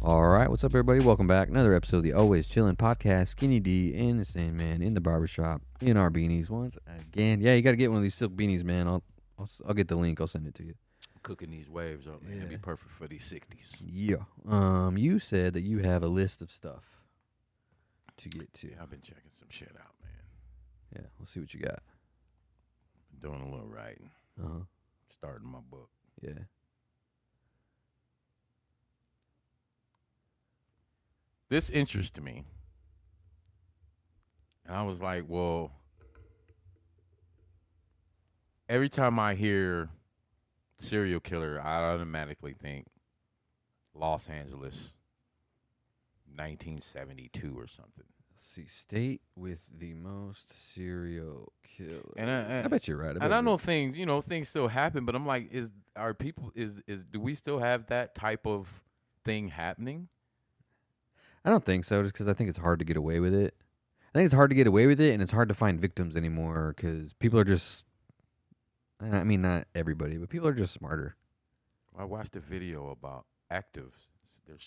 All right, what's up, everybody? Welcome back. Another episode of the Always Chillin' Podcast. Skinny D and the Sandman in the barbershop in our beanies once again. Yeah, you got to get one of these silk beanies, man. I'll get the link. I'll send it to you. Cooking these waves up, man. It'd be perfect for these 60s. Yeah. You said that you have a list of stuff to get to. Yeah, I've been checking some shit out, man. Yeah, let's see what you got. Been doing a little writing. Uh-huh. Starting my book. Yeah. This interested me. And I was like, well, every time I hear serial killer, I automatically think Los Angeles, 1972 or something. Let's see. State with the most serial killers. And I bet you're right. I know things still happen, but I'm like, do we still have that type of thing happening? I don't think so, just because I think it's hard to get away with it. I think it's hard to get away with it, and it's hard to find victims anymore because people are just, I mean, not everybody, but people are just smarter. I watched a video about actives.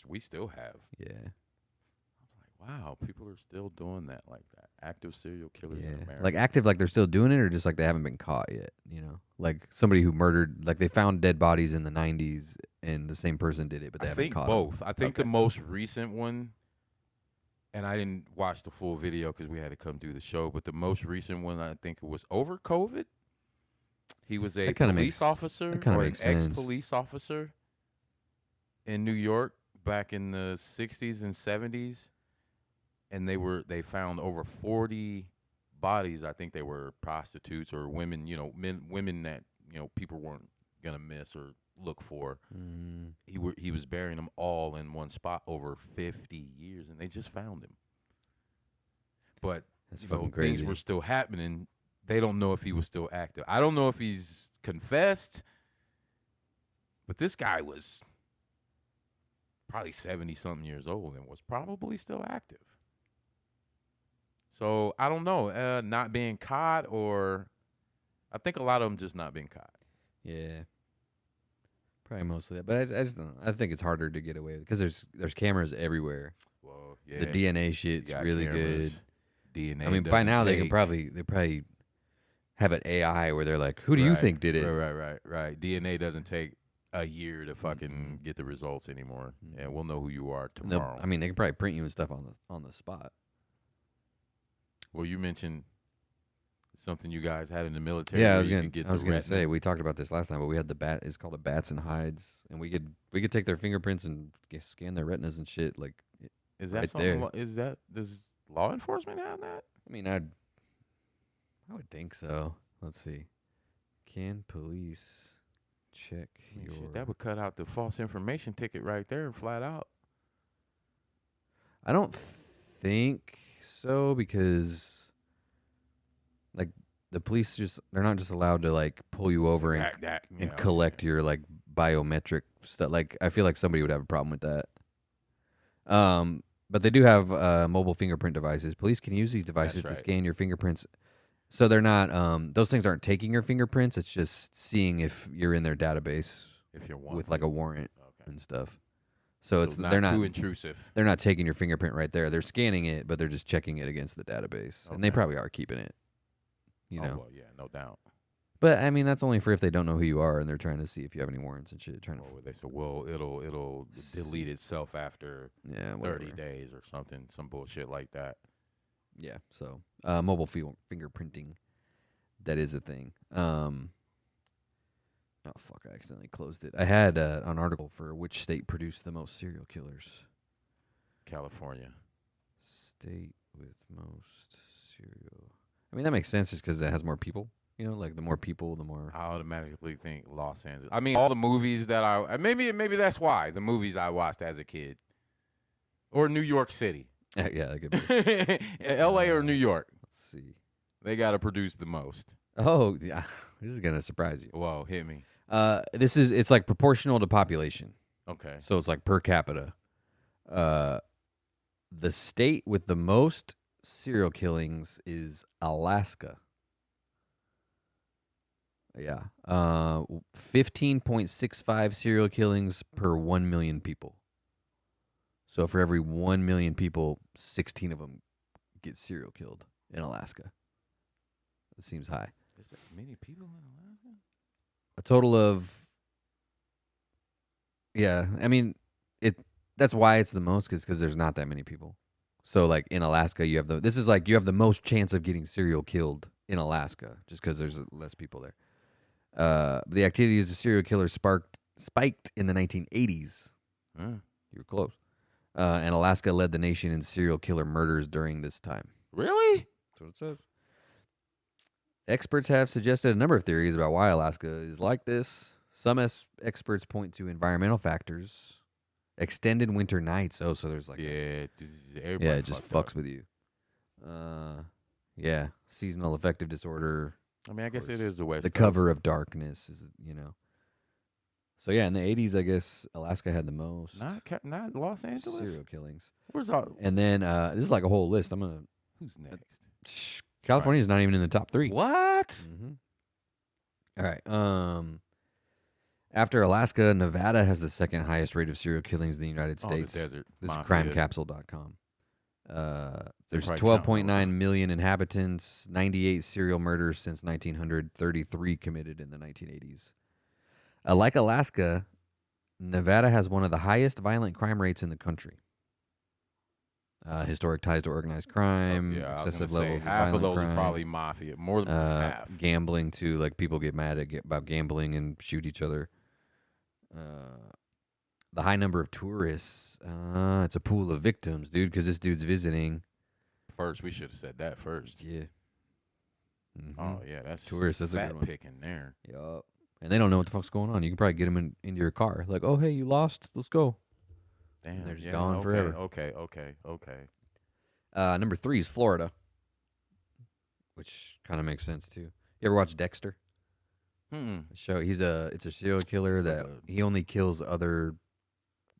We still have. Yeah. I was like, wow, people are still doing that like that. Active serial killers in America. Like active, like they're still doing it, or just like they haven't been caught yet, you know? Like somebody who murdered, like they found dead bodies in the 90s, and the same person did it, but they haven't caught them. I think both. I think the most recent one, and I didn't watch the full video because we had to come do the show, but the most recent one, I think it was over COVID. He was a police officer or an ex-police officer in New York back in the 60s and 70s, and they found over 40 bodies. I think they were prostitutes or women, women that, people weren't going to miss or look for. He was burying them all in one spot over 50 years, and they just found him. But things were still happening. They don't know if he was still active. I don't know if he's confessed, but this guy was probably 70-something years old and was probably still active. So I don't know, not being caught, or I think a lot of them just not being caught. Yeah. Probably mostly that, but I just don't know. I think it's harder to get away with because there's cameras everywhere. Well, yeah. The DNA shit's really good. DNA. I mean, by now they probably have an AI where they're like, "Who do you think did it?" Right. DNA doesn't take a year to fucking get the results anymore. Yeah, we'll know who you are tomorrow. I mean, they can probably print you and stuff on the spot. Well, you mentioned something you guys had in the military. Yeah, I was gonna say we talked about this last time, but we had the bat. It's called a bats and hides, and we could take their fingerprints and scan their retinas and shit. Like, is that right something? There. Does law enforcement have that? I mean, I would think so. Let's see. Can police check your? Shit, that would cut out the false information ticket right there, flat out. I don't think so, because like the police they're not just allowed to like pull you over and collect your like biometric stuff. Like I feel like somebody would have a problem with that. But they do have mobile fingerprint devices. Police can use these devices to scan your fingerprints. So they're not those things aren't taking your fingerprints. It's just seeing if you're in their database if you're with like a warrant and stuff. So they're not too intrusive. They're not taking your fingerprint right there. They're scanning it, but they're just checking it against the database. And they probably are keeping it. Well, yeah, no doubt. But I mean, that's only for if they don't know who you are and they're trying to see if you have any warrants and shit. They say, well, it'll delete itself after 30 days or something, some bullshit like that. Yeah. So mobile fingerprinting, that is a thing. Oh, fuck, I accidentally closed it. I had an article for which state produced the most serial killers. California. State with most serial. I mean, that makes sense just because it has more people. Like the more people, the more. I automatically think Los Angeles. I mean, all the movies that maybe that's why the movies I watched as a kid. Or New York City. Yeah, that could be. L.A. or New York. Let's see. They got to produce the most. Oh, yeah. This is going to surprise you. Whoa, hit me. It's like proportional to population. Okay. So it's like per capita. The state with the most serial killings is Alaska. Yeah. 15.65 serial killings per 1 million people. So for every 1 million people, 16 of them get serial killed in Alaska. It seems high. Is that many people in Alaska? A total of, yeah, I mean, that's why it's the most, because there's not that many people. So like in Alaska, you have the most chance of getting serial killed in Alaska, just because there's less people there. The activities of serial killers spiked in the 1980s. You were close. And Alaska led the nation in serial killer murders during this time. Really? That's what it says. Experts have suggested a number of theories about why Alaska is like this. Some experts point to environmental factors, extended winter nights. Oh, so there's like it just fucks with you. Yeah, seasonal affective disorder. I mean, I guess it is the West. The cover of darkness is, So yeah, in the 80s, I guess Alaska had the most. Not Los Angeles. Serial killings. Where's all? And then this is like a whole list. Who's next? California's not even in the top 3. What? Mm-hmm. All right. After Alaska, Nevada has the second highest rate of serial killings in the United States. The desert. This is crimecapsule.com. There's 12.9 million inhabitants, 98 serial murders since 1900, 33 committed in the 1980s. Like Alaska, Nevada has one of the highest violent crime rates in the country. Historic ties to organized crime, excessive levels of half violent of those crime, are probably mafia, more than half. Gambling too, like people get mad about gambling and shoot each other. The high number of tourists, it's a pool of victims, dude, because this dude's visiting. First, we should have said that first. Yeah. Mm-hmm. Oh, yeah, that's tourists. That's fat a good one. picking there. Yup. And they don't know what the fuck's going on. You can probably get them into your car. Like, oh, hey, you lost. Let's go. Damn, and they're just gone forever. Okay. Number 3 is Florida, which kind of makes sense too. You ever watch Dexter? The show. It's a serial killer that he only kills other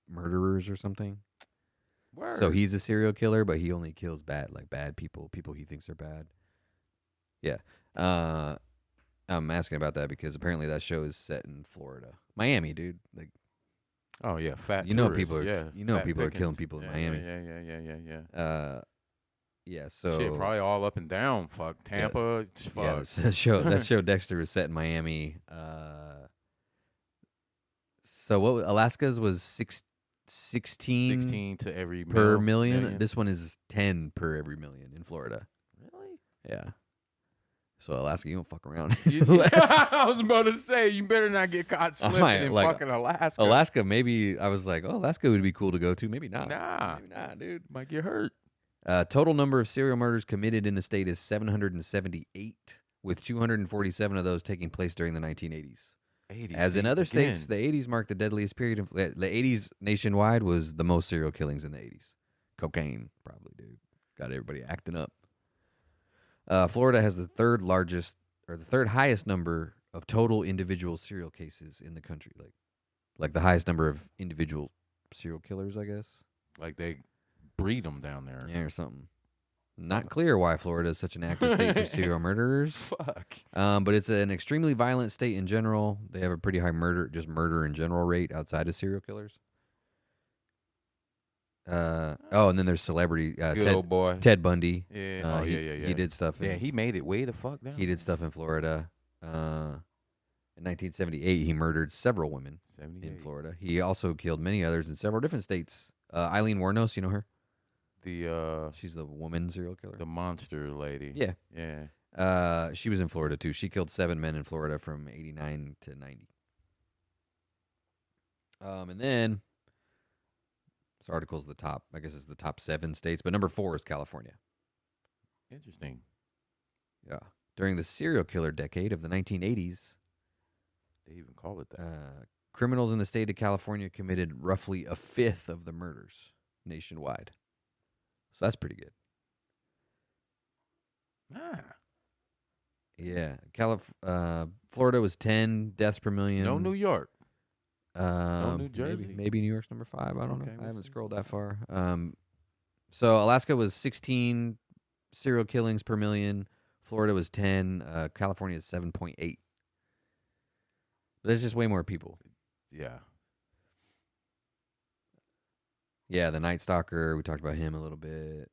murderers or something. Word. So he's a serial killer, but he only kills bad people he thinks are bad. Yeah. I'm asking about that because apparently that show is set in Florida, Miami, dude. Like, oh yeah, fat. You tourists, know people are people are killing people in Miami. Yeah. Yeah. So shit, probably all up and down. Fuck Tampa. Yeah, fuck. that show Dexter was set in Miami. So what Alaska's was 16 to every per million. This one is 10 per every million in Florida. Really? Yeah. So Alaska, you don't fuck around. I was about to say, you better not get caught slipping in fucking Alaska. Alaska, maybe I was like, oh, Alaska would be cool to go to. Maybe not. Maybe not, dude. Might get hurt. Total number of serial murders committed in the state is 778, with 247 of those taking place during the 1980s. As in other states, the 80s marked the deadliest period. The 80s nationwide was the most serial killings in the 80s. Cocaine, probably, dude. Got everybody acting up. Florida has the third highest number of total individual serial cases in the country. Like the highest number of individual serial killers, I guess. Like they breed them down there. Yeah, or something. Not clear why Florida is such an active state for serial murderers. Fuck. But it's an extremely violent state in general. They have a pretty high murder in general rate outside of serial killers. And then there's celebrity. Good old boy. Ted Bundy. Yeah. He did stuff. He made it way the fuck down. He did stuff in Florida. In 1978, he murdered several women in Florida. He also killed many others in several different states. Eileen Wuornos, you know her? She's the woman serial killer. The monster lady. Yeah. Yeah. She was in Florida too. She killed 7 men in Florida from 89 to 90. And then this article's the top. I guess it's the top 7 states, but number 4 is California. Interesting. Yeah. During the serial killer decade of the 1980s, they even call it that. Criminals in the state of California committed roughly a fifth of the murders nationwide. So that's pretty good. Yeah. Florida was 10 deaths per million. No New York. No New Jersey. Maybe New York's number 5. I don't know. I haven't scrolled that far. So Alaska was 16 serial killings per million. Florida was 10. California is 7.8. But there's just way more people. Yeah. Yeah, the Night Stalker. We talked about him a little bit.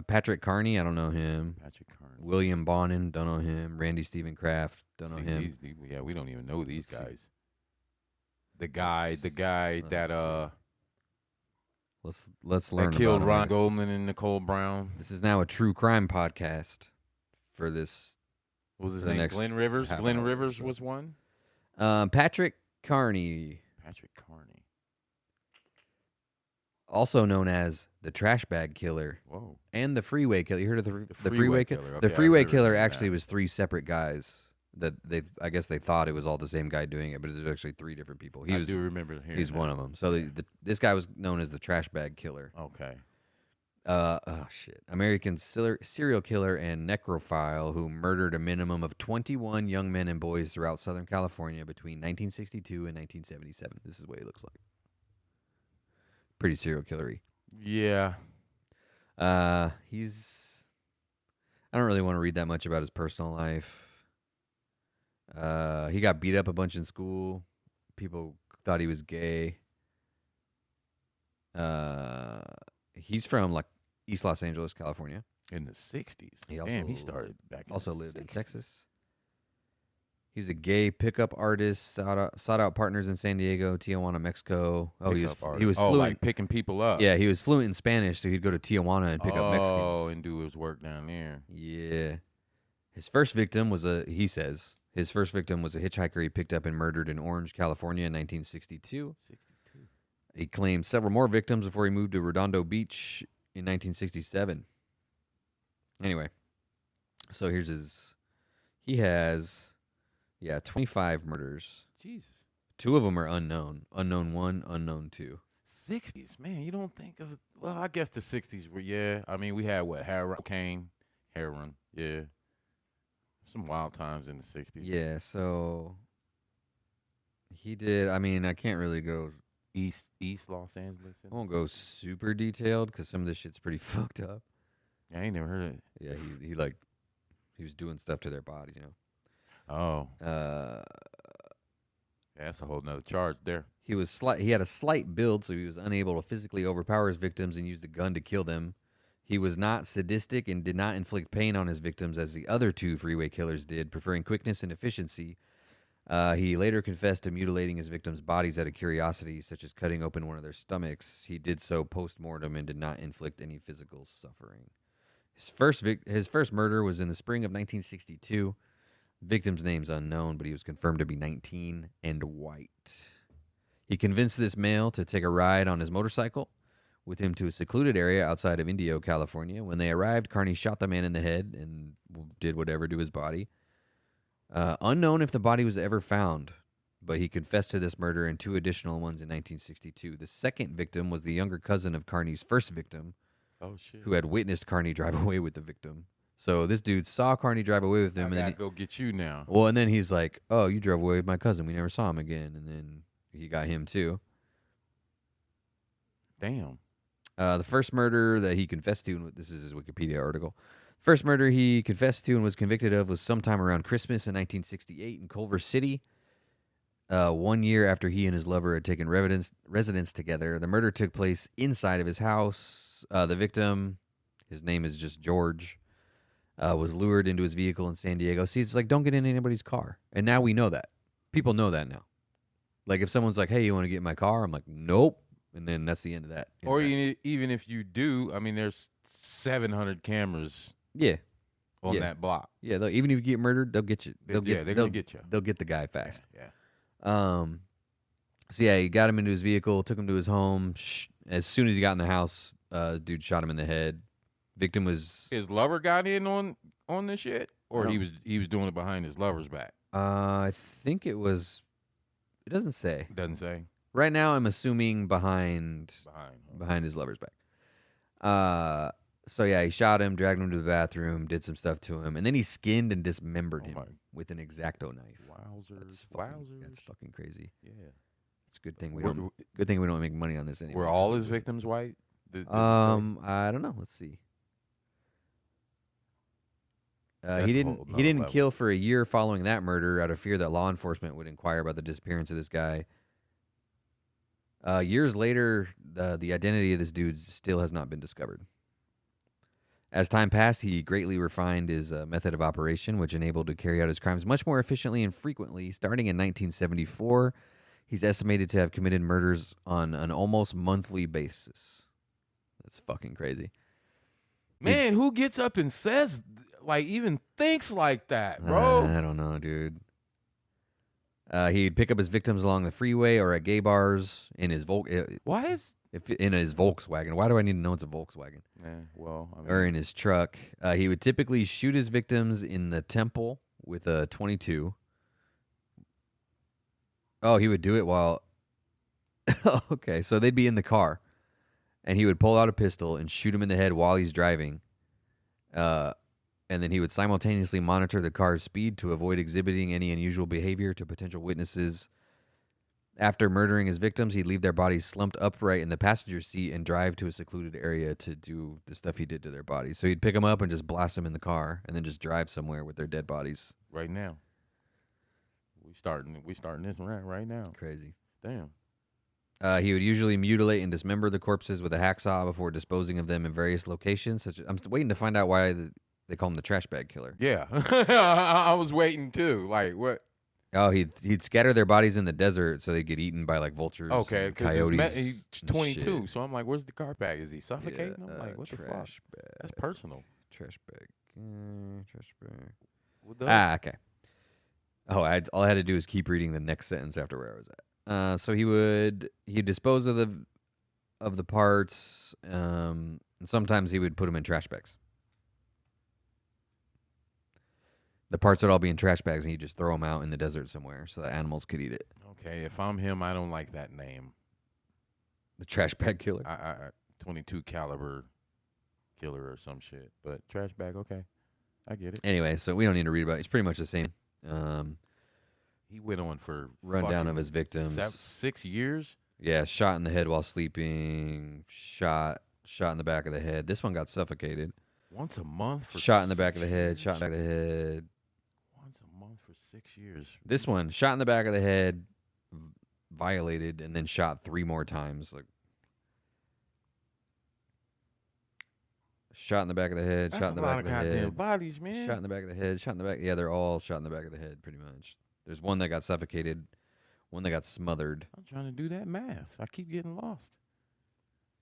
Patrick Carney, I don't know him. Patrick Carney. William Bonin, don't know him. Randy Stephen Kraft, don't know him. We don't even know these guys. The guy that let's learn. That killed about Ron Goldman and Nicole Brown. This is now a true crime podcast. For this, what was his name? Glenn Rivers. Glenn Rivers was one. Patrick Carney. Patrick Carney. Also known as the Trash Bag Killer. Whoa. And the Freeway Killer. You heard of the Freeway Killer? Okay, the Freeway Killer actually was 3 separate guys that I guess they thought it was all the same guy doing it, but it was actually 3 different people. I do remember hearing he's that. one of them. So this guy was known as the Trash Bag Killer. Okay. American serial killer and necrophile who murdered a minimum of 21 young men and boys throughout Southern California between 1962 and 1977. This is what he looks like. Pretty serial killer-y. Yeah. I don't really want to read that much about his personal life. He got beat up a bunch in school. People thought he was gay. He's from like East Los Angeles, California. In the 60s. He started back in also the lived 60s. in Texas. He's a gay pickup artist, sought out partners in San Diego, Tijuana, Mexico. He was fluent. Like picking people up. Yeah, he was fluent in Spanish, so he'd go to Tijuana and pick up Mexicans. Oh, and do his work down there. Yeah. His first victim was a hitchhiker he picked up and murdered in Orange, California in 1962. He claimed several more victims before he moved to Redondo Beach in 1967. Anyway, so he has 25 murders. Jesus. 2 of them are unknown. Unknown 1, unknown 2. 60s, man, you don't think of, well, I guess the 60s were, yeah. I mean, we had cocaine, heroin, yeah. Some wild times in the 60s. Yeah, so he did, I mean, I can't really go East Los Angeles. I won't go super detailed because some of this shit's pretty fucked up. I ain't never heard of it. Yeah, he was doing stuff to their bodies, you know. Oh. That's a whole nother charge there. He had a slight build, so he was unable to physically overpower his victims and used a gun to kill them. He was not sadistic and did not inflict pain on his victims as the other 2 freeway killers did, preferring quickness and efficiency. He later confessed to mutilating his victims' bodies out of curiosity, such as cutting open one of their stomachs. He did so post-mortem and did not inflict any physical suffering. His first murder was in the spring of 1962. Victim's name's unknown, but he was confirmed to be 19 and white. He convinced this male to take a ride on his motorcycle with him to a secluded area outside of Indio, California. When they arrived, Carney shot the man in the head and did whatever to his body. Unknown if the body was ever found, but he confessed to this murder and 2 additional ones in 1962. The second victim was the younger cousin of Carney's first victim, who had witnessed Carney drive away with the victim. So this dude saw Carney drive away with him. I gotta go get you now. Well, and then he's like, "Oh, you drove away with my cousin. We never saw him again." And then he got him too. Damn. The first murder that he confessed to, and this is his Wikipedia article. First murder he confessed to and was convicted of was sometime around Christmas in 1968 in Culver City. 1 year after he and his lover had taken residence together. The murder took place inside of his house. The victim, his name is just George, was lured into his vehicle in San Diego. See, it's like, don't get in anybody's car. And now we know that. People know that now. Like, if someone's like, "Hey, you want to get in my car?" I'm like, "Nope." And then that's the end of that. Or even if you do, I mean, there's 700 cameras. Yeah. On that block. Yeah, even if you get murdered, they'll get you. They're gonna get you. They'll get the guy fast. Yeah. So yeah, he got him into his vehicle, took him to his home. As soon as he got in the house, dude shot him in the head. Victim was his lover got in on this shit, or he was doing it behind his lover's back. I think it was. It doesn't say. Doesn't say. Right now, I'm assuming behind his lover's back. So yeah, he shot him, dragged him to the bathroom, did some stuff to him, and then he skinned and dismembered him with an X-Acto knife. Wowzers! That's fucking crazy. Yeah, it's a good thing we don't make money on this anymore. Were all his victims white? I don't know. Let's see. He didn't kill for a year following that murder out of fear that law enforcement would inquire about the disappearance of this guy. Years later, the identity of this dude still has not been discovered. As time passed, he greatly refined his method of operation, which enabled him to carry out his crimes much more efficiently and frequently. Starting in 1974, he's estimated to have committed murders on an almost monthly basis. That's fucking crazy. Man, who gets up and says, like, even thinks like that, bro? I don't know, dude. He'd pick up his victims along the freeway or at gay bars in his Volkswagen. Why do I need to know it's a Volkswagen? Or in his truck. He would typically shoot his victims in the temple with a .22. Oh, he would do it while... Okay, so they'd be in the car, and he would pull out a pistol and shoot him in the head while he's driving. And then he would simultaneously monitor the car's speed to avoid exhibiting any unusual behavior to potential witnesses. After murdering his victims, he'd leave their bodies slumped upright in the passenger seat and drive to a secluded area to do the stuff he did to their bodies. So he'd pick them up and just blast them in the car and then just drive somewhere with their dead bodies. Right now. We starting this right now. Crazy. Damn. He would usually mutilate and dismember the corpses with a hacksaw before disposing of them in various locations. I'm waiting to find out why they call him the trash bag killer. Yeah. I was waiting too. Like, what? Oh, he'd scatter their bodies in the desert so they get eaten by like vultures. Okay, because he's 22. So I'm like, where's the car bag? Is he suffocating? Yeah, I'm like, what the fuck? Bag. That's personal. Trash bag. Trash bag. Okay. Oh, all I had to do is keep reading the next sentence after where I was at. So he'd dispose of the parts. And sometimes he would put them in trash bags. The parts would all be in trash bags, and he'd just throw them out in the desert somewhere so that animals could eat it. Okay, if I'm him, I don't like that name. The trash bag killer? 22 caliber killer or some shit. But trash bag, okay. I get it. Anyway, so we don't need to read about it. It's pretty much the same. He went on for rundown of his victims. 6 years? Yeah, shot in the head while sleeping. Shot in the back of the head. This one got suffocated. Once a month for shot in the back of the head. Shot in the back of the head. Once a month for 6 years. This one, shot in the back of the head, violated, and then shot 3 more times. Like, shot in the back of the head. That's shot in the back of the head. Goddamn bodies, man. Shot in the back of the head. Shot in the back. Yeah, they're all shot in the back of the head, pretty much. There's one that got suffocated. One that got smothered. I'm trying to do that math. I keep getting lost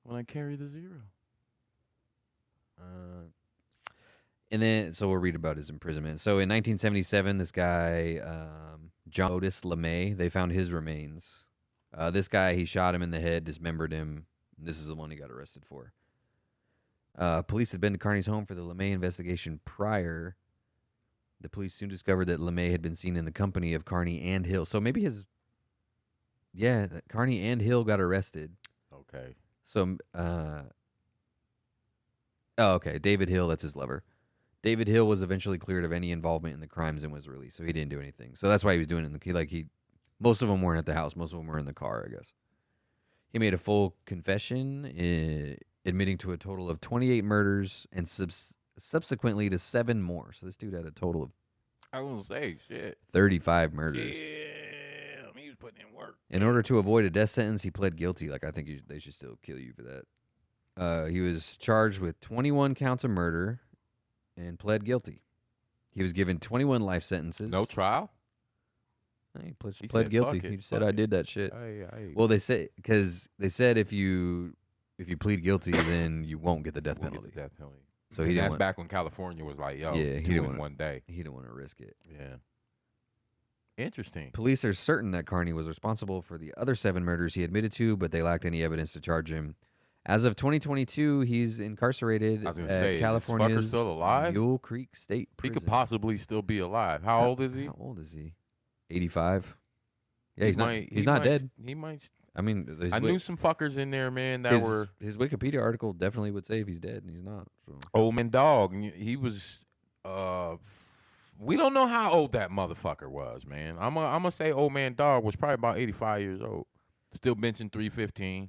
when I carry the zero. And then, so we'll read about his imprisonment. So in 1977, this guy, John Otis LeMay, they found his remains. This guy, he shot him in the head, dismembered him. This is the one he got arrested for. Police had been to Carney's home for the LeMay investigation prior. The police soon discovered that LeMay had been seen in the company of Carney and Hill. So maybe Carney and Hill got arrested. Okay. So, okay, David Hill, that's his lover. David Hill was eventually cleared of any involvement in the crimes and was released, so he didn't do anything. So that's why he was doing it. Most of them weren't at the house. Most of them were in the car, I guess. He made a full confession, admitting to a total of 28 murders and subsequently to 7 more. So this dude had a total of, I was gonna say, shit, 35 murders. Yeah, he was putting in work. In order to avoid a death sentence, he pled guilty. Like, I think they should still kill you for that. He was charged with 21 counts of murder and pled guilty. He was given 21 life sentences. No trial? He pled guilty. He said, I did that shit. Well, they said if you plead guilty, then you won't get the death penalty. So that's back when California was like, yo, he didn't want one day. He didn't want to risk it. Yeah. Interesting. Police are certain that Carney was responsible for the other 7 murders he admitted to, but they lacked any evidence to charge him. As of 2022, he's incarcerated at California's is this fucker still alive? Mule Creek State Prison. He could possibly still be alive. How old is he? How old is he? 85. Yeah, he's not dead. He might. I mean, I knew some fuckers in there, man, his Wikipedia article definitely would say if he's dead, and he's not. So. Old Man Dog. He was. We don't know how old that motherfucker was, man. I'm gonna say Old Man Dog was probably about 85 years old. Still benching 315.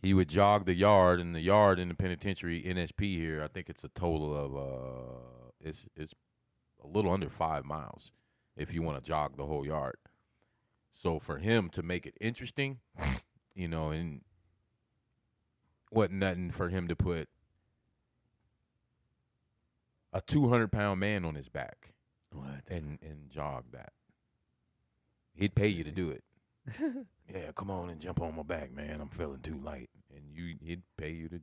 He would jog the yard in the penitentiary NSP here. I think it's a total of it's a little under 5 miles if you want to jog the whole yard. So for him to make it interesting, and wasn't nothing for him to put a 200-pound man on his back. What? And jog that. He'd pay you to do it. Yeah, come on and jump on my back, man. I'm feeling too light. And he'd pay you to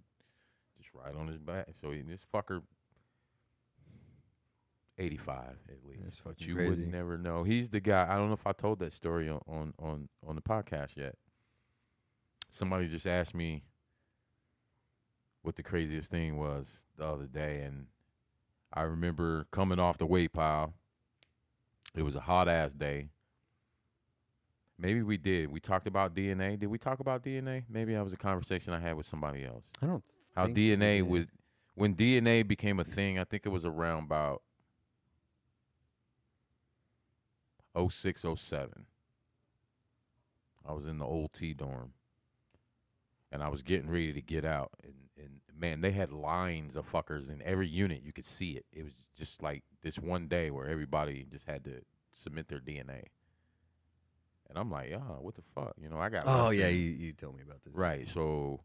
just ride on his back. So this fucker, 85 at least. But you crazy. would never know. He's the guy. I don't know if I told that story on the podcast yet. Somebody just asked me what the craziest thing was the other day, and I remember coming off the weight pile. It was a hot-ass day. Maybe we did. We talked about DNA. Did we talk about DNA? Maybe that was a conversation I had with somebody else. I don't How think DNA was, when DNA became a thing, I think it was around about 06, 07. I was in the old T dorm, and I was getting ready to get out. And man, they had lines of fuckers in every unit. You could see it. It was just like this one day where everybody just had to submit their DNA. And I'm like, what the fuck? You know, I got. Oh, yeah, you told me about this. Right. So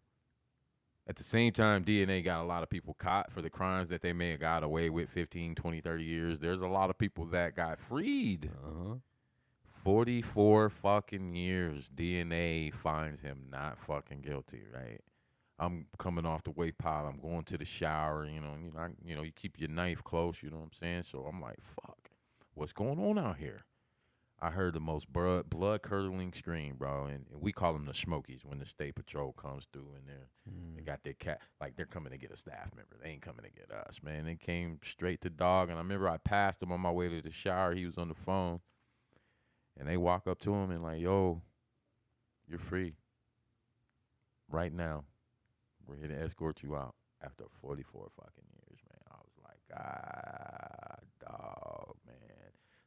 at the same time, DNA got a lot of people caught for the crimes that they may have got away with 15, 20, 30 years. There's a lot of people that got freed. 44 fucking years. DNA finds him not fucking guilty, right? I'm coming off the weight pile. I'm going to the shower. You keep your knife close. You know what I'm saying? So I'm like, fuck, what's going on out here? I heard the most blood-curdling scream, bro, and we call them the Smokies when the state patrol comes through, and they got their cat, like they're coming to get a staff member. They ain't coming to get us, man. They came straight to dog, and I remember I passed him on my way to the shower. He was on the phone, and they walk up to him and like, yo, you're free right now. We're here to escort you out after 44 fucking years, man. I was like, God, dog, man.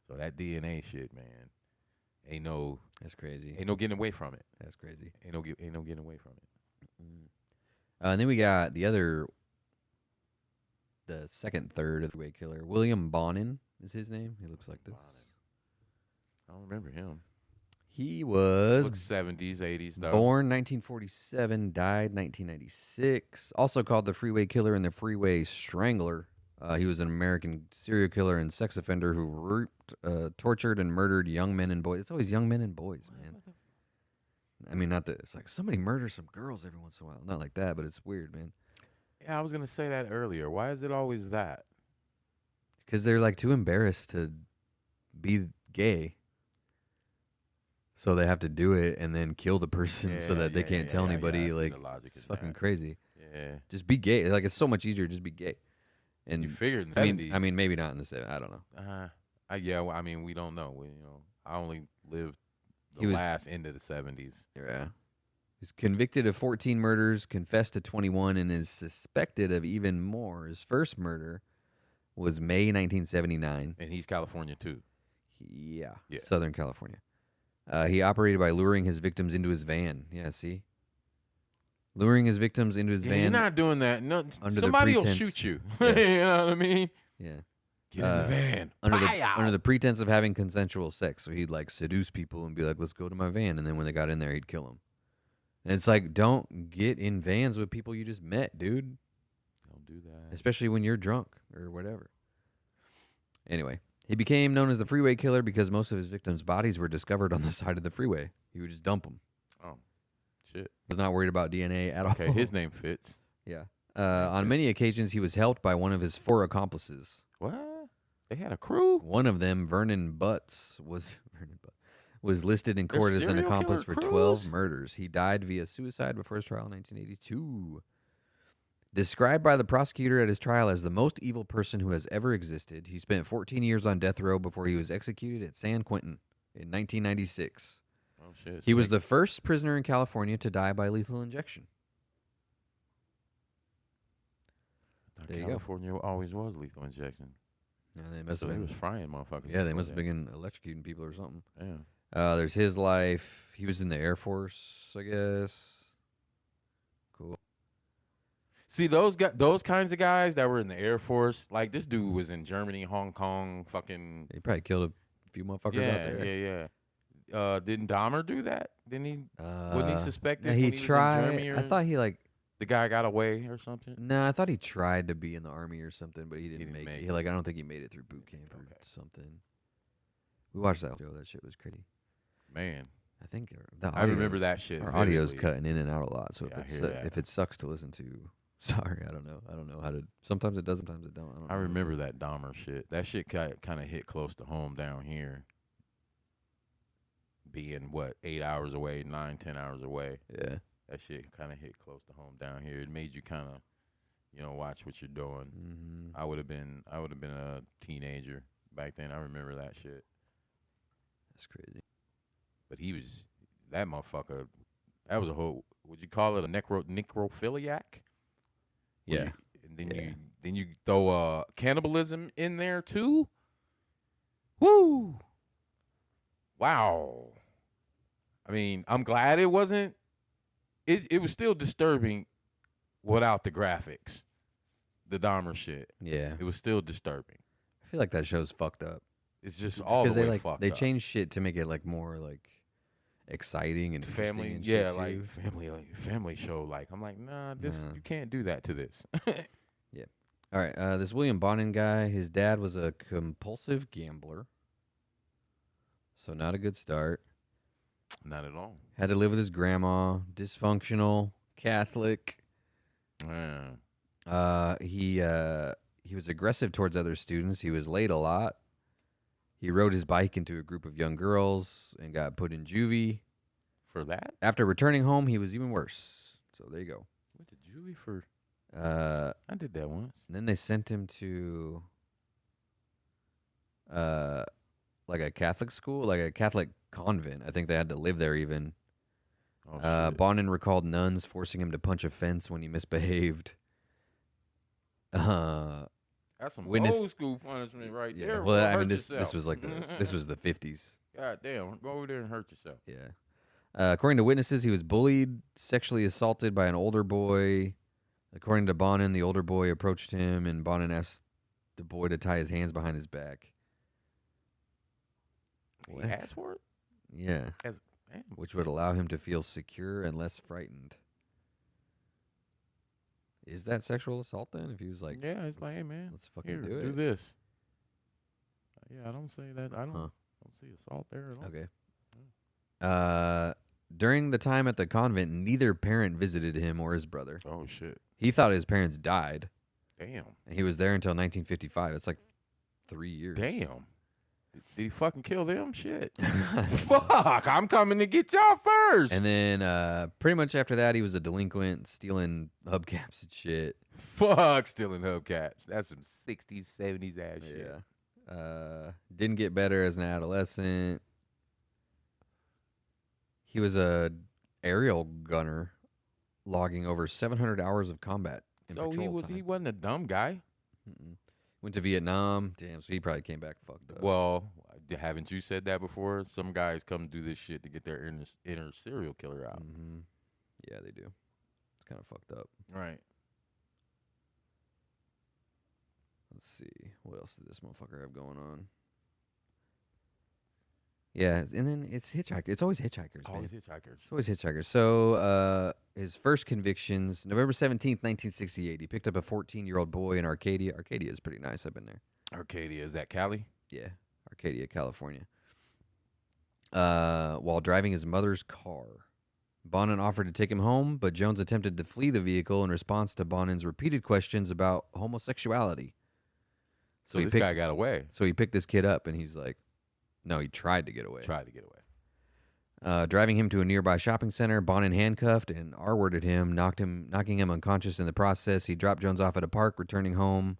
So that DNA shit, man, That's crazy. Ain't no getting away from it. That's crazy. Ain't no getting away from it. And then we got the second third of the Freeway Killer. William Bonin is his name. He looks like this. I don't remember him. He was 70s, 80s, though. Born 1947, died 1996. Also called the Freeway Killer and the Freeway Strangler. He was an American serial killer and sex offender who raped, tortured, and murdered young men and boys. It's always young men and boys, man. I mean, not that it's like somebody murders some girls every once in a while. Not like that, but it's weird, man. Yeah, I was gonna say that earlier. Why is it always that? Because they're like too embarrassed to be gay, so they have to do it and then kill the person so that they can't tell anybody. Like, it's fucking crazy. Yeah, just be gay. Like, it's so much easier to just be gay. And you figured in the 70s. I mean, maybe not in the 70s. I don't know. I mean, we don't know. I only lived the last end of the 70s. Yeah. He's convicted of 14 murders, confessed to 21, and is suspected of even more. His first murder was May 1979. And he's California, too. Yeah. Southern California. He operated by luring his victims into his van. Yeah, see? Luring his victims into his van. You're not doing that. No, somebody will shoot you. Yeah. You know what I mean? Yeah. Get in the van. Under the pretense of having consensual sex. So he'd like seduce people and be like, let's go to my van. And then when they got in there, he'd kill them. And it's like, don't get in vans with people you just met, dude. Don't do that. Especially when you're drunk or whatever. Anyway, he became known as the Freeway Killer because most of his victims' bodies were discovered on the side of the freeway. He would just dump them. Oh, shit. Was not worried about DNA at all. Okay, his name fits. Yeah. On many occasions, he was helped by one of his 4 accomplices. What? They had a crew? One of them, Vernon Butts, was listed in court as an accomplice for 12 murders. He died via suicide before his trial in 1982. Described by the prosecutor at his trial as the most evil person who has ever existed, he spent 14 years on death row before he was executed at San Quentin in 1996. Oh, shit. He was the first prisoner in California to die by lethal injection. California always was lethal injection. Yeah, they must have been. They was frying motherfuckers. Yeah, they must have been electrocuting people or something. Yeah. There's his life. He was in the Air Force, I guess. Cool. See, those kinds of guys that were in the Air Force, like this dude was in Germany, Hong Kong, fucking. He probably killed a few motherfuckers out there. Yeah. Didn't Dahmer do that? Didn't he? Wasn't he suspected? Yeah, he when he tried. was in Germany I thought he like The guy got away or something? No, I thought he tried to be in the army or something, but he didn't make it. I don't think he made it through boot camp or something. We watched that show. That shit was crazy. Man. I think I remember that shit. Our audio's cutting in and out a lot, so yeah, if it sucks to listen to, sorry, I don't know. I don't know how to. Sometimes it does, sometimes it don't. I remember that Dahmer shit. That shit kind of hit close to home down here. Being 8 hours away, 9-10 hours away. Yeah. That shit kind of hit close to home down here. It made you kind of, watch what you're doing. Mm-hmm. I would have been a teenager back then. I remember that shit. That's crazy. But that motherfucker. That was a whole. Would you call it a necrophiliac? Yeah. Then you throw cannibalism in there too. Woo! Wow. I mean, I'm glad it wasn't. It was still disturbing without the graphics. The Dahmer shit. Yeah. It was still disturbing. I feel like that show's fucked up. It's just all the way fucked up. They changed shit to make it more exciting and family. And yeah, shit family show. I'm like, nah, you can't do that to this. Yeah. All right. This William Bonin guy, his dad was a compulsive gambler. So not a good start. Not at all. Had to live with his grandma, dysfunctional, Catholic. He was aggressive towards other students. He was late a lot. He rode his bike into a group of young girls and got put in juvie. For that? After returning home, he was even worse. So there you go. Went to juvie for... I did that once. And then they sent him to a Catholic school, a Catholic convent. I think they had to live there even. Oh, shit. Bonin recalled nuns forcing him to punch a fence when he misbehaved. That's some old school punishment right there. Well, I mean, this was this was the 50s. God damn, go over there and hurt yourself. Yeah. According to witnesses, he was bullied, sexually assaulted by an older boy. According to Bonin, the older boy approached him, and Bonin asked the boy to tie his hands behind his back. He asked for it? Yeah. Which would allow him to feel secure and less frightened. Is that sexual assault then? If he was like, yeah, it's like, hey man, let's fucking do it. Do this. Yeah, I don't say that. I don't see assault there at all. Okay. During the time at the convent, neither parent visited him or his brother. Oh shit. He thought his parents died. Damn. And he was there until 1955. It's 3 years. Damn. Did he fucking kill them? Shit. Fuck, I'm coming to get y'all first. And then pretty much after that, he was a delinquent, stealing hubcaps and shit. Fuck, stealing hubcaps. That's some 60s, 70s ass shit. Yeah. Didn't get better as an adolescent. He was a aerial gunner, logging over 700 hours of combat. So he wasn't a dumb guy. Mm-mm. Went to Vietnam. Damn, so he probably came back fucked up. Well, haven't you said that before? Some guys come do this shit to get their inner serial killer out. Mm-hmm. Yeah, they do. It's kind of fucked up. Right. Let's see. What else did this motherfucker have going on? Yeah, and then it's hitchhikers. It's always hitchhikers. Always hitchhikers. It's always hitchhikers. So his first convictions, November 17th, 1968. He picked up a 14-year-old boy in Arcadia. Arcadia is pretty nice. I've been there. Arcadia, is that Cali? Yeah, Arcadia, California. While driving his mother's car. Bonin offered to take him home, but Jones attempted to flee the vehicle in response to Bonin's repeated questions about homosexuality. So this guy got away. So he picked this kid up, and he's like, no, he tried to get away. Driving him to a nearby shopping center, Bonin handcuffed and R-worded him, knocking him unconscious in the process. He dropped Jones off at a park, returning home,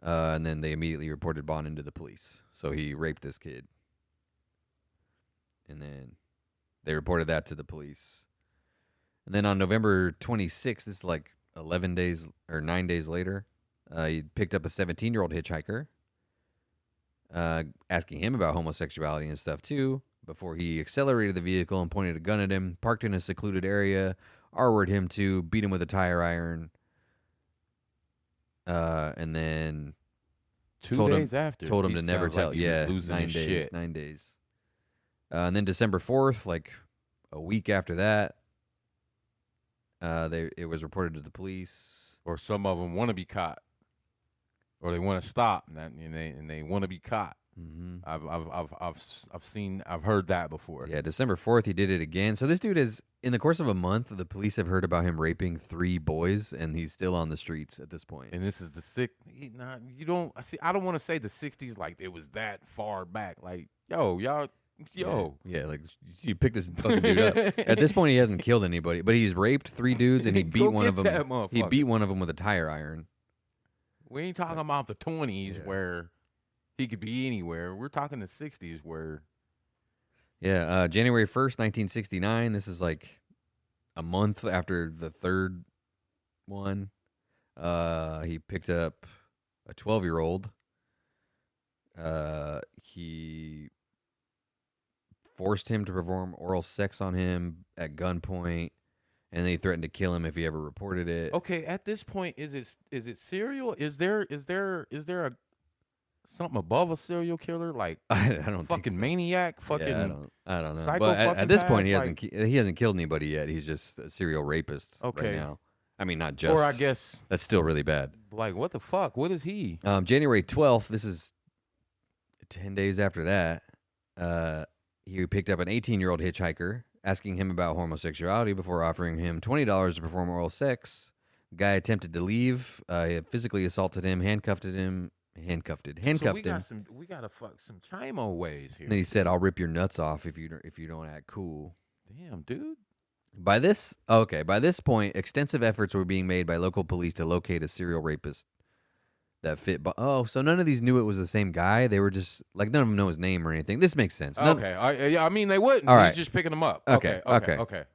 and then they immediately reported Bonin to the police. So he raped this kid. And then they reported that to the police. And then on November 26th, this is 9 days later, he picked up a 17-year-old hitchhiker, asking him about homosexuality and stuff too, before he accelerated the vehicle and pointed a gun at him, parked in a secluded area, R-worded him too, beat him with a tire iron, and then 2 days after told him to never tell. Like he was losing 9 days. shit. 9 days. And then December 4th, a week after that, It was reported to the police. Or some of them want to be caught, or they want to stop, and they want to be caught. Mm-hmm. I've heard that before. Yeah, December 4th, he did it again. So this dude is, in the course of a month, the police have heard about him raping 3 boys, and he's still on the streets at this point. And this is the you don't see. I don't want to say the 60s like it was that far back. Like, y'all. Yeah, like you pick this fucking dude up. At this point, he hasn't killed anybody, but he's raped 3 dudes, and he beat one of them. He beat one of them with a tire iron. We ain't talking about the 20s where he could be anywhere. We're talking the 60s where. Yeah, January 1st, 1969. This is like a month after the third one. He picked up a 12-year-old. He forced him to perform oral sex on him at gunpoint, and then he threatened to kill him if he ever reported it. Okay, at this point, is it serial? Is there a something above a serial killer? Like I don't fucking think so. maniac, fucking I don't know. But at this point, he hasn't killed anybody yet. He's just a serial rapist right now. I mean, not just. Or I guess that's still really bad. Like, what the fuck? What is he? January 12th. This is 10 days after that. He picked up an 18-year-old hitchhiker, asking him about homosexuality before offering him $20 to perform oral sex. The guy attempted to leave. He physically assaulted him, handcuffed him. So we gotta fuck some chimo ways here. And then he said, "I'll rip your nuts off if you don't act cool." Damn, dude. By this point, extensive efforts were being made by local police to locate a serial rapist that fit. So none of these knew it was the same guy. They were just like, none of them know his name or anything. This makes sense. Okay, I mean they wouldn't. All right. He's just picking them up. Okay. Okay.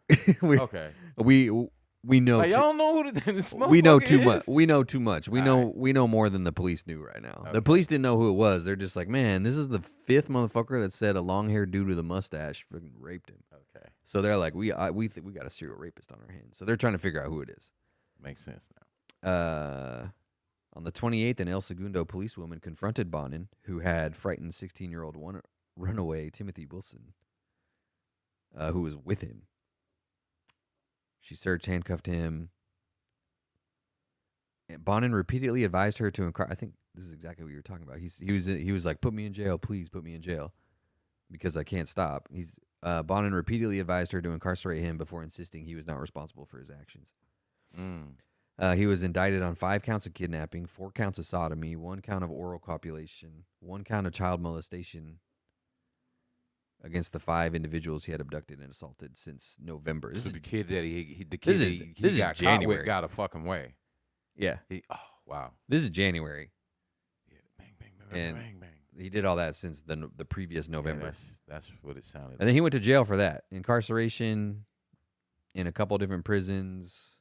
We know. Like, y'all know who this we know too is? much. We know too much. We know more than the police knew right now. Okay. The police didn't know who it was. They're just like, man, this is the 5th motherfucker that said a long-haired dude with a mustache fucking raped him. Okay. So they're like, we think we got a serial rapist on our hands. So they're trying to figure out who it is. Makes sense now. On the 28th, an El Segundo policewoman confronted Bonin, who had frightened 16-year-old runaway Timothy Wilson, who was with him. She searched, handcuffed him. And Bonin repeatedly advised her to inquire. I think this is exactly what you were talking about. He was like, "Put me in jail, please, put me in jail, because I can't stop." Bonin repeatedly advised her to incarcerate him before insisting he was not responsible for his actions. He was indicted on 5 counts of kidnapping, 4 counts of sodomy, 1 count of oral copulation, 1 count of child molestation against the 5 individuals he had abducted and assaulted since November. So the kid that he got January. Caught with got a fucking way. Yeah. Wow. This is January. Yeah. Bang. He did all that since the previous November. Yeah, that's what it sounded like. And then he went to jail for that. Incarceration in a couple different prisons.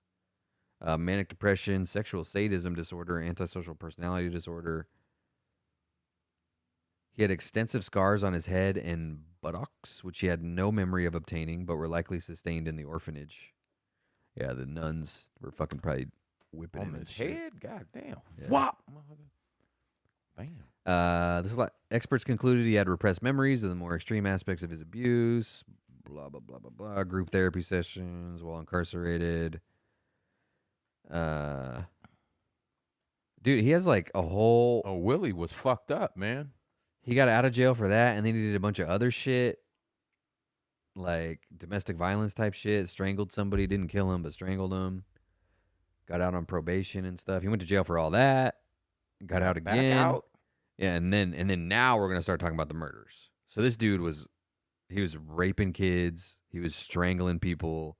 Manic depression, sexual sadism disorder, antisocial personality disorder. He had extensive scars on his head and buttocks, which he had no memory of obtaining, but were likely sustained in the orphanage. Yeah, the nuns were fucking probably whipping him on his shit. head. God damn! Yeah. Whop! Bam. Experts concluded he had repressed memories of the more extreme aspects of his abuse. Blah blah blah blah blah. Group therapy sessions while incarcerated. Dude, he has like a whole. Oh, Willie was fucked up, man. He got out of jail for that, and then he did a bunch of other shit, like domestic violence type shit. Strangled somebody, didn't kill him, but strangled him. Got out on probation and stuff. He went to jail for all that. Got out again. Back out. Yeah, and then now we're gonna start talking about the murders. So this dude was raping kids. He was strangling people,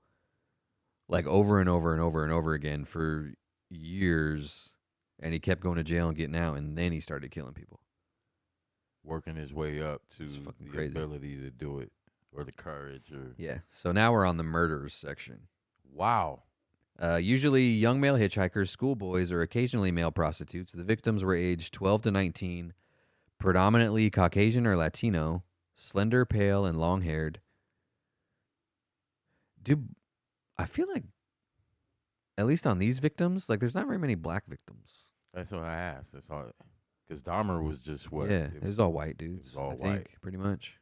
like over and over and over and over again for years, and he kept going to jail and getting out, and then he started killing people. Working his way up to the crazy ability to do it, or the courage, or yeah. So now we're on the murders section. Wow. Usually young male hitchhikers, schoolboys, or occasionally male prostitutes. The victims were aged 12 to 19, predominantly Caucasian or Latino, slender, pale, and long-haired. Dude, I feel like, at least on these victims, like there's not very many black victims. That's what I asked. That's all. Because Dahmer was just what? Yeah, it was all white dudes. It was all I think, pretty much.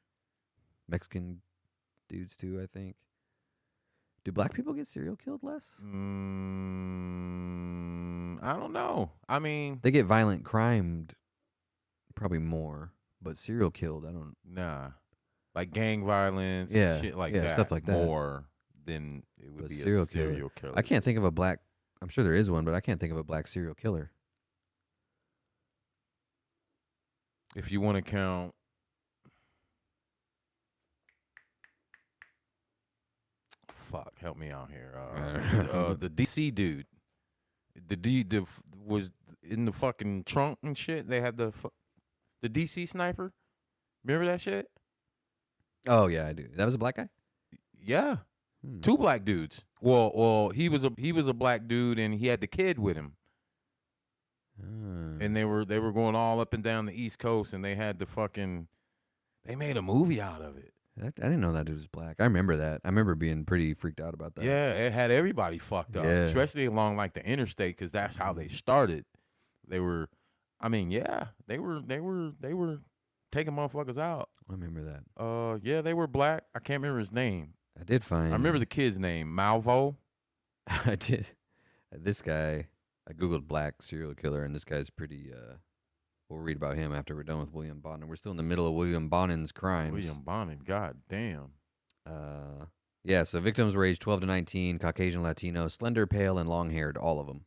Mexican dudes too, I think. Do black people get serial killed less? I don't know. I mean, they get violent crimed probably more, but serial killed, I don't. Nah, like gang violence, and shit like that. Stuff like that. More than it would be a serial killer. I can't think of a black. I'm sure there is one, but I can't think of a black serial killer. If you want to count. Fuck, help me out here. The DC dude, the was in the fucking trunk and shit. They had the DC sniper. Remember that shit? Oh yeah, I do. That was a black guy. Yeah, 2 black dudes. Well, he was a black dude, and he had the kid with him. And they were going all up and down the East Coast, and they had they made a movie out of it. I didn't know that dude was black. I remember that. I remember being pretty freaked out about that. Yeah, it had everybody fucked up, especially along like the interstate, because that's how they started. They were, they were taking motherfuckers out. I remember that. Yeah, they were black. I can't remember his name. I did find. I remember the kid's name, Malvo. I did. This guy, I googled black serial killer, and this guy's pretty. We'll read about him after we're done with William Bonin. We're still in the middle of William Bonin's crimes. William Bonin, god damn. Yeah, so victims were aged 12 to 19, Caucasian, Latino, slender, pale, and long-haired, all of them.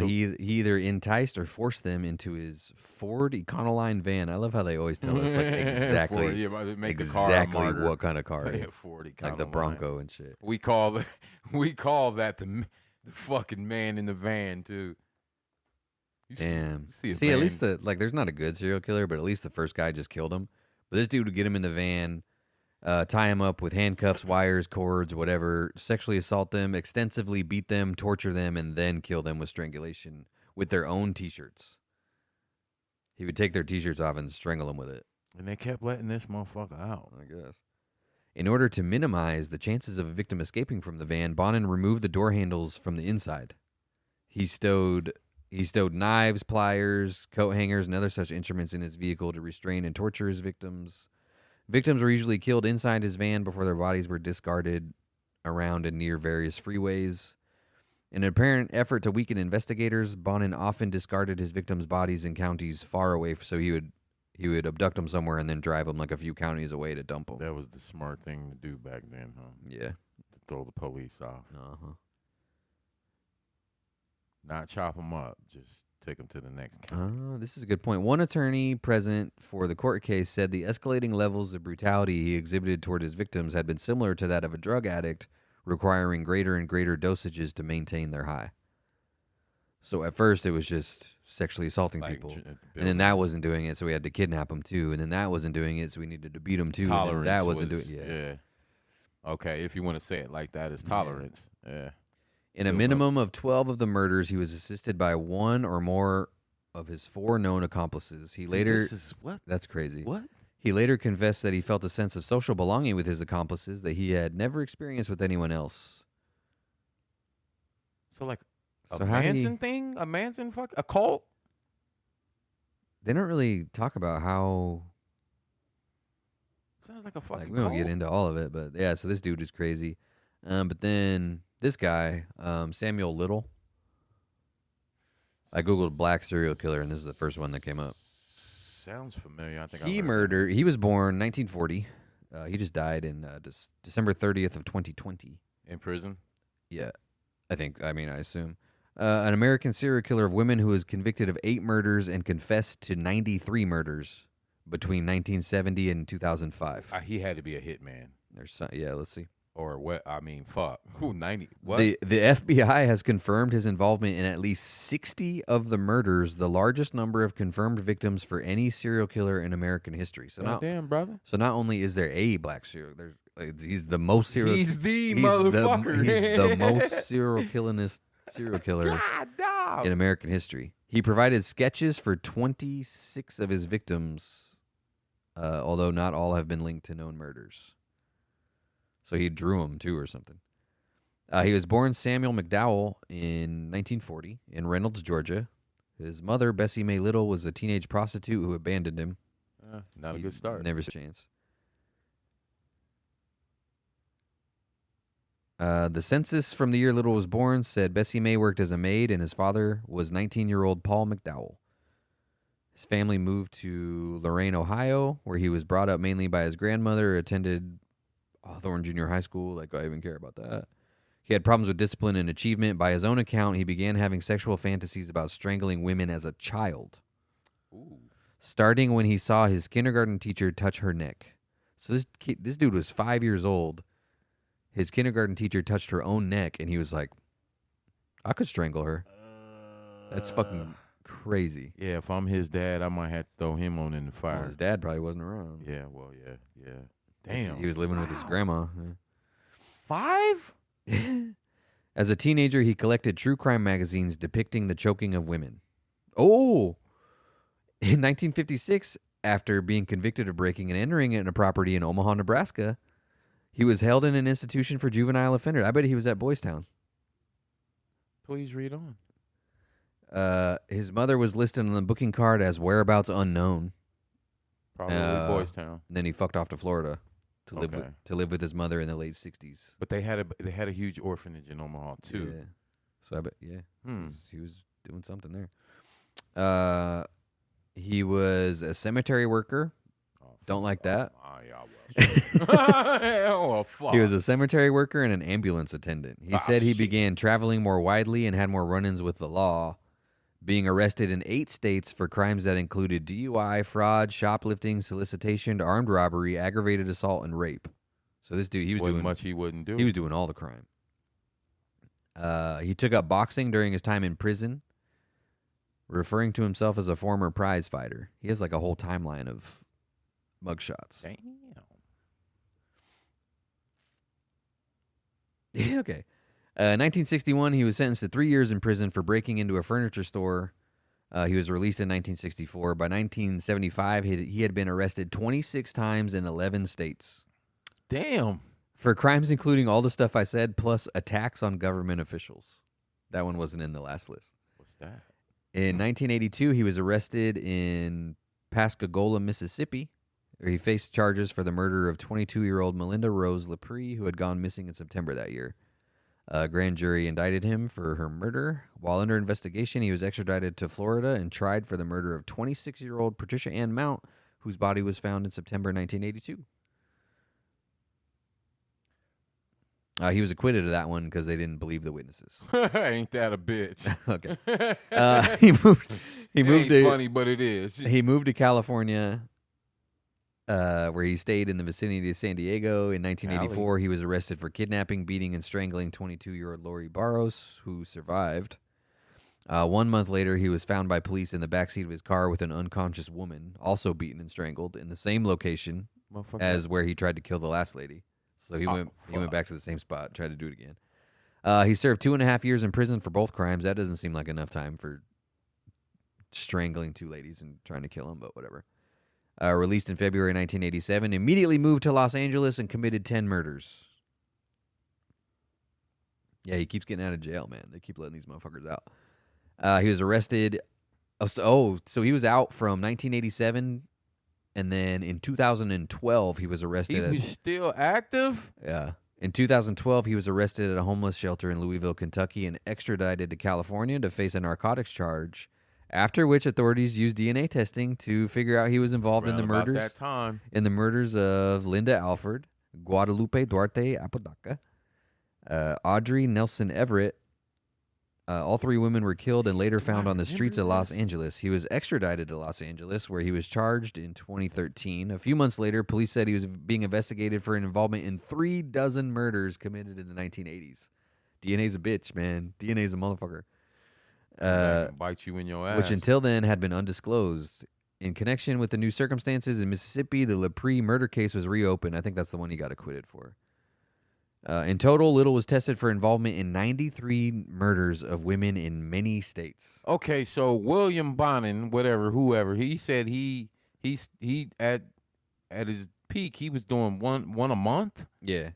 He either enticed or forced them into his Ford Econoline van. I love how they always tell us like exactly, what kind of car it is. Ford Econoline. Like the Bronco and shit. We call that the fucking man in the van too. Damn. See, at least there's not a good serial killer, but at least the first guy just killed him. But this dude would get him in the van, tie him up with handcuffs, wires, cords, whatever, sexually assault them, extensively beat them, torture them, and then kill them with strangulation with their own T-shirts. He would take their T-shirts off and strangle them with it. And they kept letting this motherfucker out. I guess. In order to minimize the chances of a victim escaping from the van, Bonin removed the door handles from the inside. He stowed knives, pliers, coat hangers, and other such instruments in his vehicle to restrain and torture his victims. Victims were usually killed inside his van before their bodies were discarded around and near various freeways. In an apparent effort to weaken investigators, Bonin often discarded his victims' bodies in counties far away, so he would abduct them somewhere and then drive them like a few counties away to dump them. That was the smart thing to do back then, huh? Yeah. To throw the police off. Uh-huh. Not chop them up, just take them to the next county. This is a good point. One attorney present for the court case said the escalating levels of brutality he exhibited toward his victims had been similar to that of a drug addict, requiring greater and greater dosages to maintain their high. So at first it was just sexually assaulting people, and then that wasn't doing it, so we had to kidnap them too, and then that wasn't doing it, so we needed to beat them too, Tolerance and then that wasn't doing it. Yeah. Okay, if you want to say it like that, it's tolerance. Yeah. In a minimum of 12 of the murders, he was assisted by one or more of his 4 known accomplices. That's crazy. What? He later confessed that he felt a sense of social belonging with his accomplices that he had never experienced with anyone else. So like a Manson thing? A Manson a cult? They don't really talk about how... Sounds like a fucking cult. We don't get into all of it, but yeah, so this dude is crazy. But then... This guy, Samuel Little, I googled black serial killer, and this is the first one that came up. Sounds familiar. I think he was born 1940. He just died in December 30th of 2020. In prison? Yeah, I assume. An American serial killer of women who was convicted of 8 murders and confessed to 93 murders between 1970 and 2005. He had to be a hitman. Let's see. Or what? Fuck. Who, 90? What? The FBI has confirmed his involvement in at least 60 of the murders, the largest number of confirmed victims for any serial killer in American history. Damn, brother. So not only is there a black serial, he's the most serial. He's the motherfucker. He's the most serial killer in American history. He provided sketches for 26 of his victims, although not all have been linked to known murders. So he drew him, too, or something. He was born Samuel McDowell in 1940 in Reynolds, Georgia. His mother, Bessie Mae Little, was a teenage prostitute who abandoned him. Not a good start. Never a chance. The census from the year Little was born said Bessie May worked as a maid and his father was 19-year-old Paul McDowell. His family moved to Lorain, Ohio, where he was brought up mainly by his grandmother, attended Hawthorne Junior High School. Like, I even care about that. He had problems with discipline and achievement. By his own account, he began having sexual fantasies about strangling women as a child. Ooh. Starting when he saw his kindergarten teacher touch her neck. So this dude was 5 years old. His kindergarten teacher touched her own neck, and he was like, I could strangle her. That's fucking crazy. Yeah, if I'm his dad, I might have to throw him on in the fire. Well, his dad probably wasn't around. Yeah, well, yeah. Damn. He was living with his grandma. Yeah. 5? As a teenager, he collected true crime magazines depicting the choking of women. Oh! In 1956, after being convicted of breaking and entering a property in Omaha, Nebraska, he was held in an institution for juvenile offenders. I bet he was at Boys Town. Please read on. His mother was listed on the booking card as whereabouts unknown. Probably Boys Town. Then he fucked off to Florida to live with his mother in the late 60s. But they had a huge orphanage in Omaha too. Yeah. So I bet he was doing something there. He was a cemetery worker. Don't like that. Oh, fuck. He was a cemetery worker and an ambulance attendant. He said he began traveling more widely and had more run-ins with the law, being arrested in 8 states for crimes that included DUI, fraud, shoplifting, solicitation, armed robbery, aggravated assault, and rape. So this dude, he was doing much he wouldn't do. He was doing all the crime. He took up boxing during his time in prison, referring to himself as a former prize fighter. He has like a whole timeline of mugshots. Damn. Yeah, okay. 1961, he was sentenced to 3 years in prison for breaking into a furniture store. He was released in 1964. By 1975, he had been arrested 26 times in 11 states. Damn. For crimes including all the stuff I said, plus attacks on government officials. That one wasn't in the last list. What's that? In 1982, he was arrested in Pascagoula, Mississippi, where he faced charges for the murder of 22-year-old Melinda Rose Lepre, who had gone missing in September that year. A grand jury indicted him for her murder. While under investigation, he was extradited to Florida and tried for the murder of 26-year-old Patricia Ann Mount, whose body was found in September 1982. He was acquitted of that one because they didn't believe the witnesses. Ain't that a bitch? Okay. He moved. It ain't funny, but it is. He moved to California, where he stayed in the vicinity of San Diego. In 1984, He was arrested for kidnapping, beating, and strangling 22-year-old Lori Barros, who survived. 1 month later, he was found by police in the backseat of his car with an unconscious woman, also beaten and strangled, in the same location as where he tried to kill the last lady. So he went back to the same spot, tried to do it again. He served 2.5 years in prison for both crimes. That doesn't seem like enough time for strangling 2 ladies and trying to kill them, but whatever. Released in February 1987, immediately moved to Los Angeles and committed 10 murders. Yeah, he keeps getting out of jail, man. They keep letting these motherfuckers out. He was arrested. So he was out from 1987. And then in 2012, he was arrested. He was still active? Yeah. In 2012, he was arrested at a homeless shelter in Louisville, Kentucky, and extradited to California to face a narcotics charge, after which authorities used DNA testing to figure out he was involved in the murders. That time. In the murders of Linda Alford, Guadalupe Duarte Apodaca, Audrey Nelson Everett. All 3 women were killed and later found on the streets of Los Angeles. He was extradited to Los Angeles, where he was charged in 2013. A few months later, police said he was being investigated for an involvement in 36 murders committed in the 1980s. DNA's a bitch, man. DNA's a motherfucker. Bite you in your ass. Which until then had been undisclosed. In connection with the new circumstances in Mississippi, the Lepre murder case was reopened. I think that's the one he got acquitted for. In total, Little was tested for involvement in 93 murders of women in many states. Okay, so William Bonin, whoever, he said he at his peak he was doing one a month. Yeah.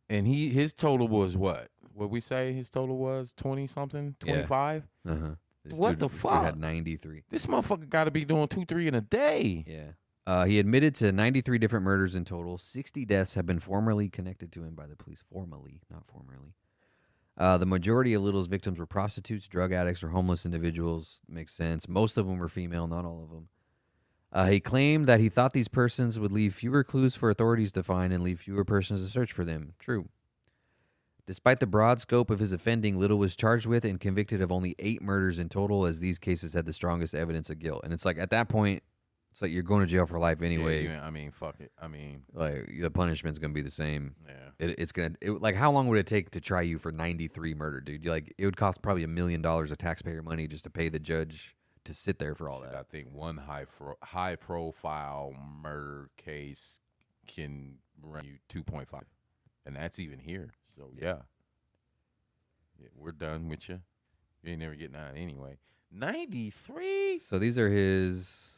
And his total was what? What we say his total was 20 something, 25. Yeah. What the fuck? Had 93. This motherfucker got to be doing 2-3 in a day. Yeah. He admitted to 93 different murders in total. 60 deaths have been formally connected to him by the police. Formally, not formerly. The majority of Little's victims were prostitutes, drug addicts, or homeless individuals. Makes sense. Most of them were female, not all of them. He claimed that he thought these persons would leave fewer clues for authorities to find and leave fewer persons to search for them. True. Despite the broad scope of his offending, Little was charged with and convicted of only 8 murders in total, as these cases had the strongest evidence of guilt. And it's like, at that point, it's like you're going to jail for life anyway. Yeah, I mean, fuck it. I mean, like the punishment's gonna be the same. Yeah, it's gonna like how long would it take to try you for 93 murder, dude? It would cost probably $1 million of taxpayer money just to pay the judge to sit there for all that. I think one high profile murder case can run you 2.5, and that's even here. So yeah, we're done with you. You ain't never getting out anyway. 93. So these are his.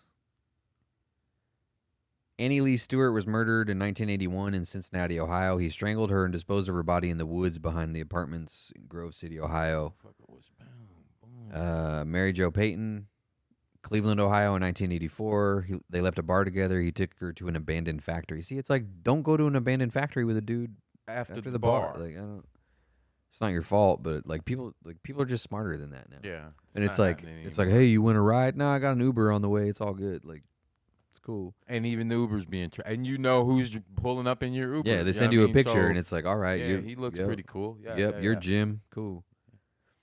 Annie Lee Stewart was murdered in 1981 in Cincinnati, Ohio. He strangled her and disposed of her body in the woods behind the apartments in Grove City, Ohio. Mary Jo Payton, Cleveland, Ohio in 1984. They left a bar together. He took her to an abandoned factory. See, it's like, don't go to an abandoned factory with a dude after the bar. Like, it's not your fault, but people are just smarter than that now. Yeah. And it's like, hey, you want a ride? No, I got an Uber on the way. It's all good. Like, cool. And even the Uber's being and you know who's pulling up in your Uber. Yeah, they send you a picture and it's like, all right, yeah, he looks pretty cool. Yeah, you're Jim. Cool.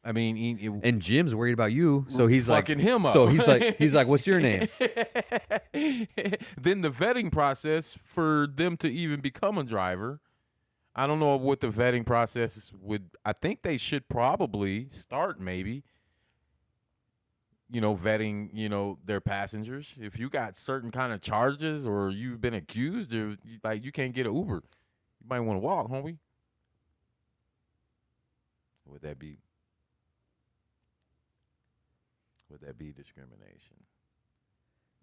I mean, and Jim's worried about you, so he's fucking him up. So he's like, what's your name? Then the vetting process for them to even become a driver, I don't know what the vetting process would. I think they should probably start maybe. Vetting, their passengers. If you got certain kind of charges or you've been accused, or you can't get an Uber, you might want to walk, homie. Would that be discrimination?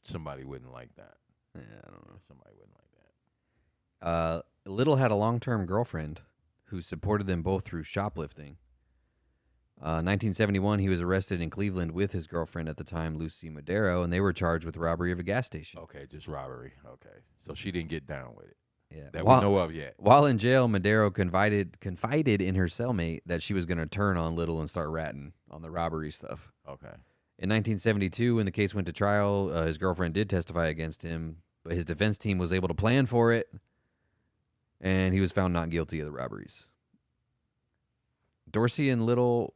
Somebody wouldn't like that. Yeah, I don't know. Somebody wouldn't like that. Little had a long-term girlfriend who supported them both through shoplifting. 1971, he was arrested in Cleveland with his girlfriend at the time, Lucy Madero, and they were charged with robbery of a gas station. Okay, just robbery. Okay, so she didn't get down with it. Yeah, that we know of yet. While in jail, Madero confided in her cellmate that she was going to turn on Little and start ratting on the robbery stuff. Okay. In 1972, when the case went to trial, his girlfriend did testify against him, but his defense team was able to plan for it, and he was found not guilty of the robberies. Dorsey and Little...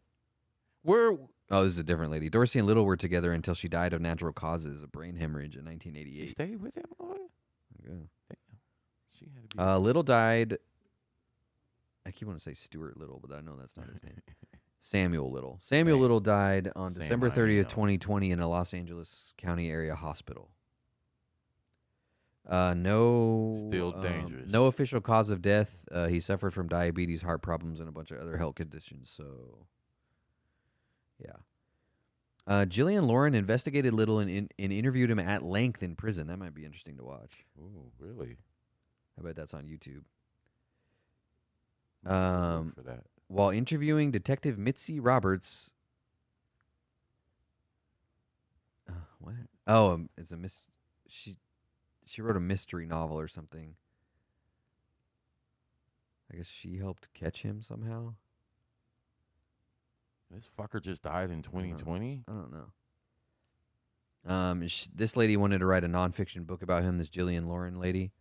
this is a different lady. Dorsey and Little were together until she died of natural causes, a brain hemorrhage in 1988. She stayed with him? Yeah. Damn. She had to be Little died... I keep wanting to say Stuart Little, but I know that's not his name. Samuel Little. Little died on December 30th, 2020 in a Los Angeles County area hospital. Still dangerous. No official cause of death. He suffered from diabetes, heart problems, and a bunch of other health conditions, so... Yeah. Jillian Lauren investigated Little and interviewed him at length in prison. That might be interesting to watch. Oh, really? I bet that's on YouTube. For that. While interviewing Detective Mitzi Roberts. What? Oh, it's a She wrote a mystery novel or something. I guess she helped catch him somehow. This fucker just died in 2020? I don't know. This lady wanted to write a nonfiction book about him, this Jillian Lauren lady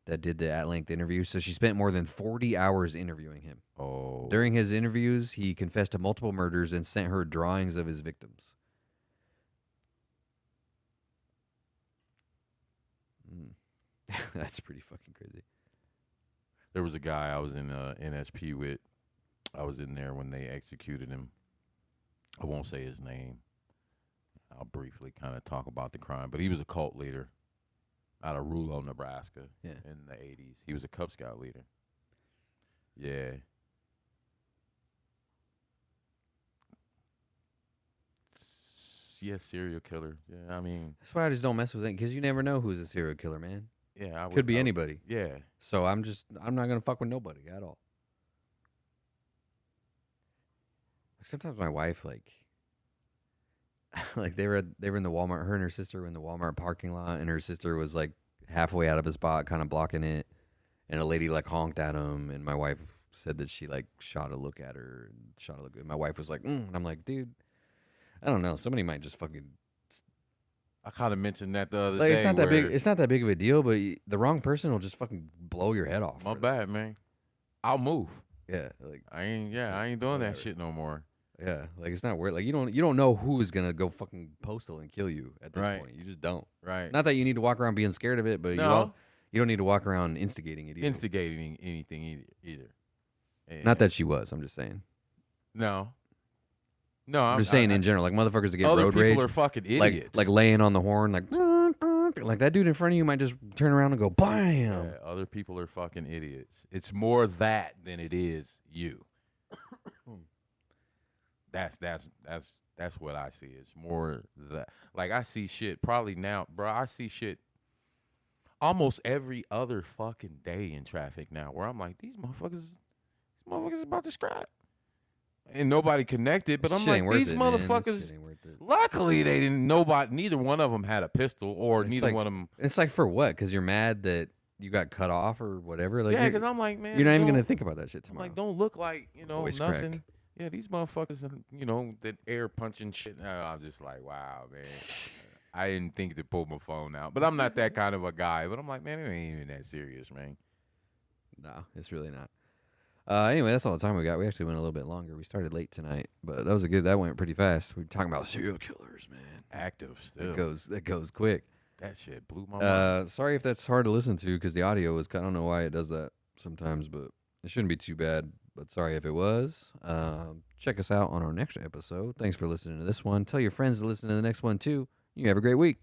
that did the at-length interview. So she spent more than 40 hours interviewing him. Oh. During his interviews, he confessed to multiple murders and sent her drawings of his victims. That's pretty fucking crazy. There was a guy I was in NSP with. I was in there when they executed him. I won't say his name. I'll briefly kind of talk about the crime. But he was a cult leader out of Rulo, Nebraska in the 80s. He was a Cub Scout leader. Yeah. Yeah, serial killer. Yeah, I mean. That's why I just don't mess with it, because you never know who's a serial killer, man. Yeah, could be anybody. Yeah. So I'm not going to fuck with nobody at all. Sometimes my wife, like they were in the Walmart. Her and her sister were in the Walmart parking lot, and her sister was like halfway out of a spot, kind of blocking it, and a lady like honked at him, and my wife said that she like shot a look at her and shot a look. My wife was like, and I'm like, dude, I don't know. Somebody might just fucking. I kind of mentioned that the other day. It's not that big. It's not that big of a deal, but the wrong person will just fucking blow your head off. My bad, man. I'll move. Yeah, like I ain't doing that shit no more. Yeah, like it's not weird. Like you don't know who is gonna go fucking postal and kill you at this point. You just don't. Right. Not that you need to walk around being scared of it, but you don't need to walk around instigating it either. Instigating anything either. Not that she was. I'm just saying. No, I'm just saying in general, like motherfuckers that get road rage. Other people are fucking idiots. Like laying on the horn, like that dude in front of you might just turn around and go bam. Yeah, other people are fucking idiots. It's more that than it is you. That's what I see. It's more that. Like I see shit probably now, bro. I see shit almost every other fucking day in traffic now, where I'm like, these motherfuckers about to scrap. And nobody connected, but I'm like, these motherfuckers. Luckily, they didn't. Neither one of them had a pistol, or neither one of them. It's like for what? Because you're mad that you got cut off or whatever. Like, yeah, because I'm like, man, you're not even gonna think about that shit tomorrow. I'm like, don't look like Voice nothing. crack. Yeah, these motherfuckers, that air punching shit. I'm just like, wow, man. I didn't think to pull my phone out, but I'm not that kind of a guy. But I'm like, man, it ain't even that serious, man. No, it's really not. Anyway, that's all the time we got. We actually went a little bit longer. We started late tonight, but that went pretty fast. We were talking about serial killers, man. Active still. That goes quick. That shit blew my mind. Sorry if that's hard to listen to because the audio is. I don't know why it does that sometimes, but it shouldn't be too bad. But sorry if it was. Check us out on our next episode. Thanks for listening to this one. Tell your friends to listen to the next one too. You have a great week.